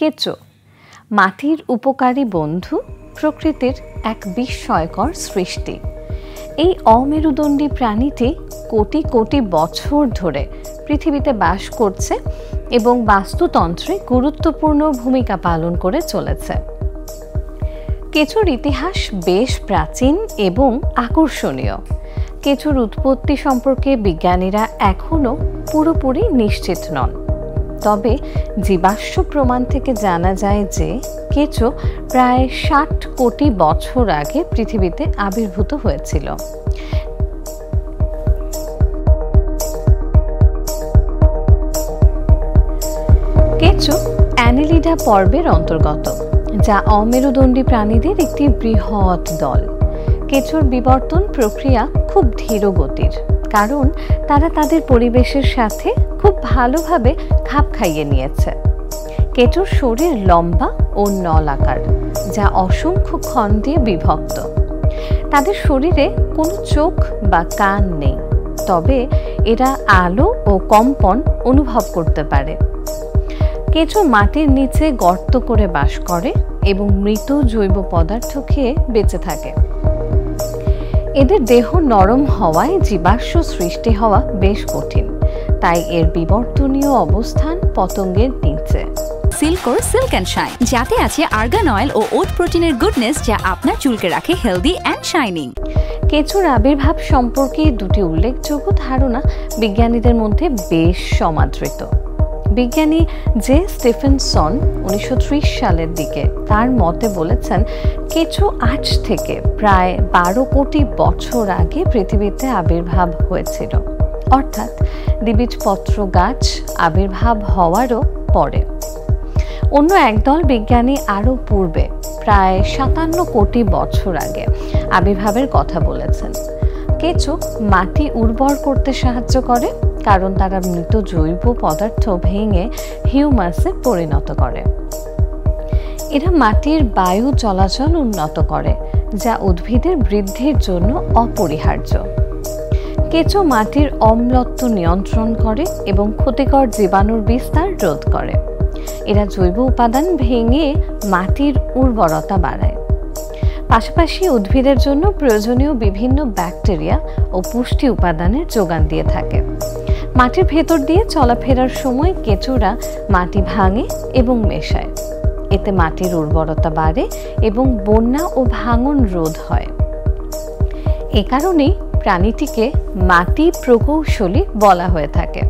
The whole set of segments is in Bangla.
কেঁচো মাটির উপকারী বন্ধু, প্রকৃতির এক বিস্ময়কর সৃষ্টি। এই অমেরুদণ্ডী প্রাণীটি কোটি কোটি বছর ধরে পৃথিবীতে বাস করছে এবং বাস্তুতন্ত্রে গুরুত্বপূর্ণ ভূমিকা পালন করে চলেছে। কেঁচোর ইতিহাস বেশ প্রাচীন এবং আকর্ষণীয়। কেঁচোর উৎপত্তি সম্পর্কে বিজ্ঞানীরা এখনও পুরোপুরি নিশ্চিত নন, তবে জীবাশ্ম প্রমাণ থেকে জানা যায় যে কেঁচো প্রায় ৬০ কোটি বছর আগে পৃথিবীতে আবির্ভূত হয়েছিল। কেঁচো অ্যানেলিডা পর্বের অন্তর্গত, যা অমেরুদণ্ডী প্রাণীদের একটি বৃহৎ দল। কেঁচোর বিবর্তন প্রক্রিয়া খুব ধীর গতির, কারণ তারা তাদের পরিবেশের সাথে খুব ভালোভাবে খাপ খাইয়ে নিয়েছে। কেঁচোর শরীর লম্বা ও নলাকার, যা অসংখ্য খণ্ডে বিভক্ত। তাদের শরীরে কোনো চোখ বা কান নেই, তবে এরা আলো ও কম্পন অনুভব করতে পারে। কেঁচো মাটির নিচে গর্ত করে বাস করে এবং মৃত জৈব পদার্থ খেয়ে বেঁচে থাকে। এদের দেহ নরম হওয়ায় জীবাশ্ম সৃষ্টি হওয়া বেশ কঠিন, তাই এর বিবর্তনীয় অবস্থান পতঙ্গের নিচে। সিল্কোর সিল্ক অ্যান্ড শাইন, যাতে আছে আর্গান অয়েল ও ওট প্রোটিনের গুডনেস, যা আপনার চুলকে রাখে হেলদি অ্যান্ড শাইনিং। কেঁচোর আবির্ভাব সম্পর্কে দুটি উল্লেখযোগ্য ধারণা বিজ্ঞানীদের মধ্যে বেশ সমাদৃত। বিজ্ঞানী জে স্টিফেনসন 1930 সালের দিকে তার মতে বলেছেন, কেঁচো আজ থেকে প্রায় 12 কোটি বছর আগে পৃথিবীতে আবির্ভাব হয়েছিল, অর্থাৎ দ্বিবীজপত্র গাছ আবির্ভাব হওয়ারও পরে। অন্য একদল বিজ্ঞানী আরও পূর্বে প্রায় 57 কোটি বছর আগে আবির্ভাবের কথা বলেছেন। কেঁচো মাটি উর্বর করতে সাহায্য করে, কারণ তারা মৃত জৈব পদার্থ ভেঙে হিউমাসে পরিণত করে। এরা মাটির বায়ু চলাচল উন্নত করে, যা উদ্ভিদের বৃদ্ধির জন্য অপরিহার্য। কেঁচো মাটির অম্লত্ব নিয়ন্ত্রণ করে এবং ক্ষতিকর জীবাণুর বিস্তার রোধ করে। এরা জৈব উপাদান ভেঙে মাটির উর্বরতা বাড়ায়। পাশাপাশি উদ্ভিদের জন্য প্রয়োজনীয় বিভিন্ন ব্যাকটেরিয়া ও পুষ্টি উপাদানের যোগান দিয়ে থাকে। মাটির ভেতর দিয়ে চলাফেরার সময় কেঁচোরা মাটি ভাঙে এবং মেশায়। এতে মাটির উর্বরতা বাড়ে এবং বন্যা ও ভাঙন রোধ হয়। এ কারণেই প্রাণীটিকে মাটি প্রকৌশলী বলা হয়ে থাকে।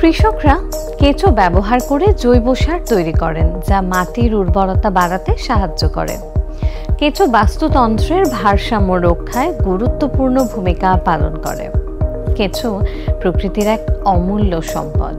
কৃষকরা কেঁচো ব্যবহার করে জৈব সার তৈরি করেন, যা মাটির উর্বরতা বাড়াতে সাহায্য করে। কেঁচো বাস্তুতন্ত্রের ভারসাম্য রক্ষায় গুরুত্বপূর্ণ ভূমিকা পালন করে। কেঁচো প্রকৃতির এক অমূল্য সম্পদ।